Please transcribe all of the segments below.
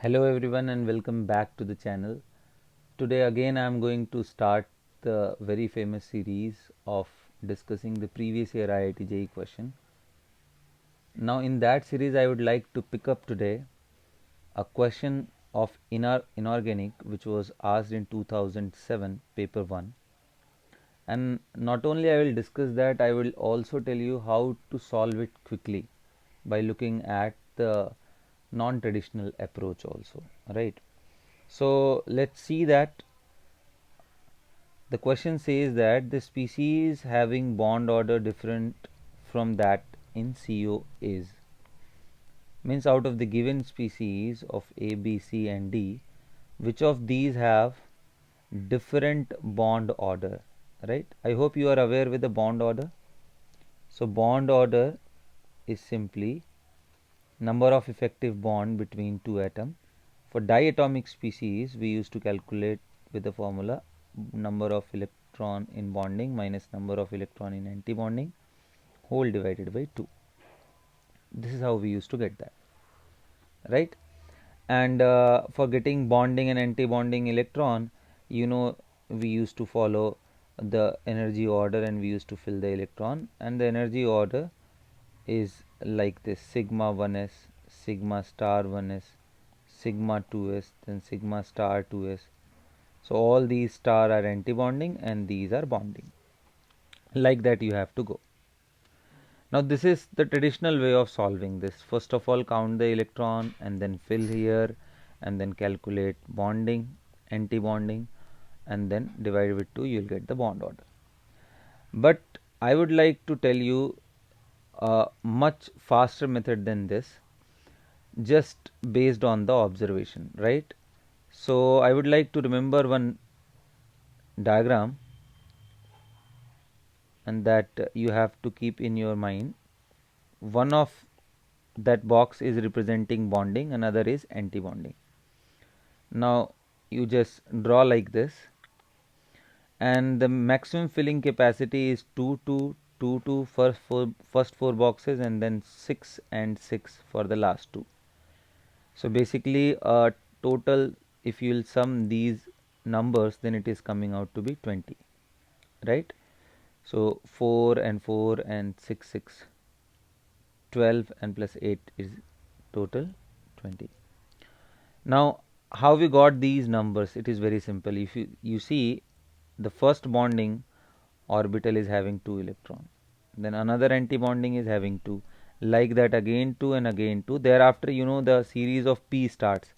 Hello everyone and welcome back to the channel. Today again I am going to start the very famous series of discussing the previous year IIT JEE question. Now in that series I would like to pick up today a question of inorganic which was asked in 2007 paper 1, and not only I will discuss that, I will also tell you how to solve it quickly by looking at the non-traditional approach also, right? So let's see that the question says that the species having bond order different from that in CO is, means out of the given species of A, B, C and D, which of these have different bond order, right? I hope you are aware with the bond order. So bond order is simply number of effective bond between two atoms. For diatomic species, we used to calculate with the formula number of electron in bonding minus number of electron in antibonding whole divided by 2. This is how we used to get that, right? And for getting bonding and antibonding electron, we used to follow the energy order and we used to fill the electron, and the energy order is like this: sigma 1s, sigma star 1s, sigma 2s, then sigma star 2s. So all these star are antibonding and these are bonding. Like that you have to go. Now this is the traditional way of solving this. First of all, count the electron and then fill here and then calculate bonding, antibonding, and then divide with 2, you will get the bond order. But I would like to tell you a much faster method than this, just based on the observation, right? So I would like to remember one diagram, and that you have to keep in your mind. One of that box is representing bonding, another is anti-bonding. Now you just draw like this, and the maximum filling capacity is 2 2 2 2 for first four boxes, and then 6 and 6 for the last two. So basically total, if you will sum these numbers, then it is coming out to be 20, right? So 4 and 4 and 6 6, 12 and plus 8 is total 20. Now how we got these numbers? It is very simple. If you see, the first bonding orbital is having 2 electron, then another anti-bonding is having 2, like that again 2 and again 2. Thereafter the series of p starts,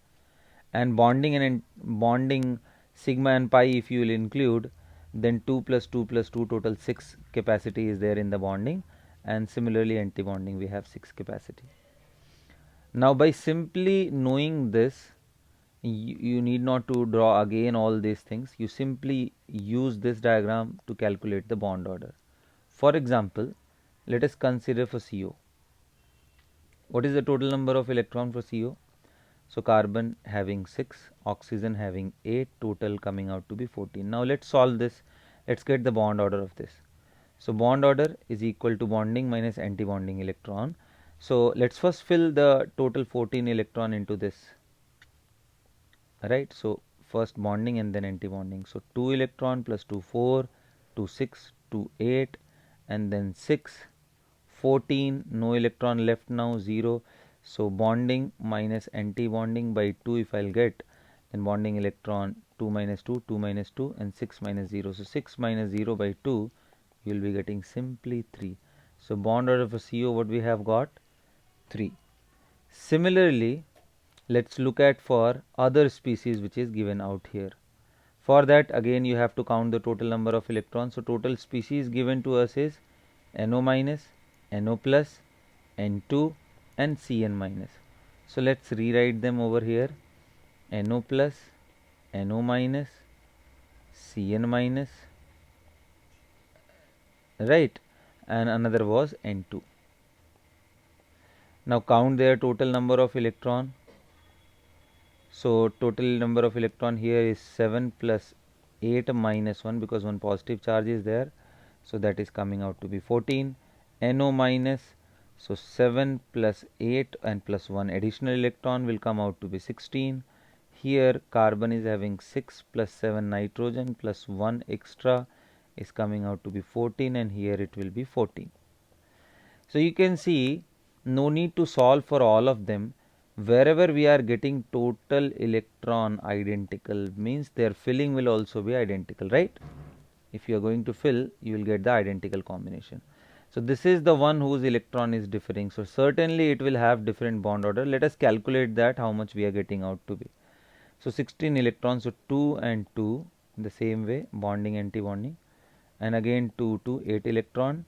and bonding sigma and pi, if you will include, then 2 plus 2 plus 2, total 6 capacity is there in the bonding, and similarly anti-bonding we have 6 capacity. Now by simply knowing this, you need not to draw again all these things. You simply use this diagram to calculate the bond order. For example, let us consider for CO. What is the total number of electron for CO? So carbon having 6, oxygen having 8, total coming out to be 14. Now let's solve this. Let's get the bond order of this. So bond order is equal to bonding minus anti-bonding electron. So let's first fill the total 14 electron into this, right? So first bonding and then anti-bonding. So 2 electron plus 2 4, 2 6, 2 8, and then 6 14, no electron left now, 0. So bonding minus anti-bonding by 2 if I'll get, then bonding electron 2 minus 2, 2 minus 2, and 6 minus 0. So 6 minus 0 by 2, you will be getting simply 3. So bond order for CO, what we have got? 3. Similarly, let's look at for other species which is given out here. For that, again you have to count the total number of electrons. So total species given to us is NO minus, NO plus, N2 and Cn minus. So let's rewrite them over here: NO plus, NO minus, Cn minus, right, and another was N2. Now count their total number of electron. So total number of electron here is 7 plus 8 minus 1, because one positive charge is there, so that is coming out to be 14. NO minus So 7 plus 8 and plus 1 additional electron will come out to be 16. Here carbon is having 6 plus 7 nitrogen plus 1 extra is coming out to be 14, and here it will be 14. So you can see no need to solve for all of them. Wherever we are getting total electron identical means their filling will also be identical, right? If you are going to fill, you will get the identical combination. So this is the one whose electron is differing. So certainly it will have different bond order. Let us calculate that how much we are getting out to be. So 16 electrons, so 2 and 2 in the same way, bonding, anti-bonding, and again 2, 2, 8 electron,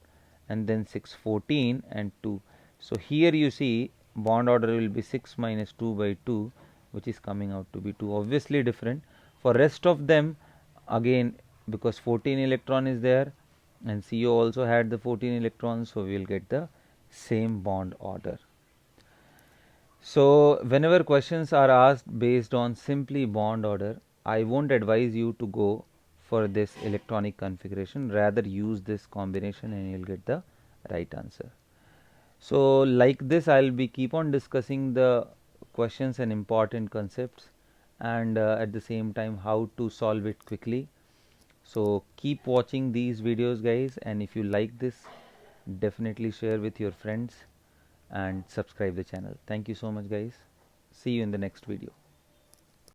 and then 6, 14 and 2. So here you see bond order will be 6 minus 2 by 2, which is coming out to be 2, obviously different. For rest of them, again, because 14 electron is there and CO also had the 14 electrons, so we will get the same bond order. So whenever questions are asked based on simply bond order, I won't advise you to go for this electronic configuration, rather use this combination and you'll get the right answer. So like this, I'll be keep on discussing the questions and important concepts, and at the same time how to solve it quickly. So keep watching these videos, guys, and if you like this, definitely share with your friends and subscribe the channel. Thank you so much, guys. See you in the next video.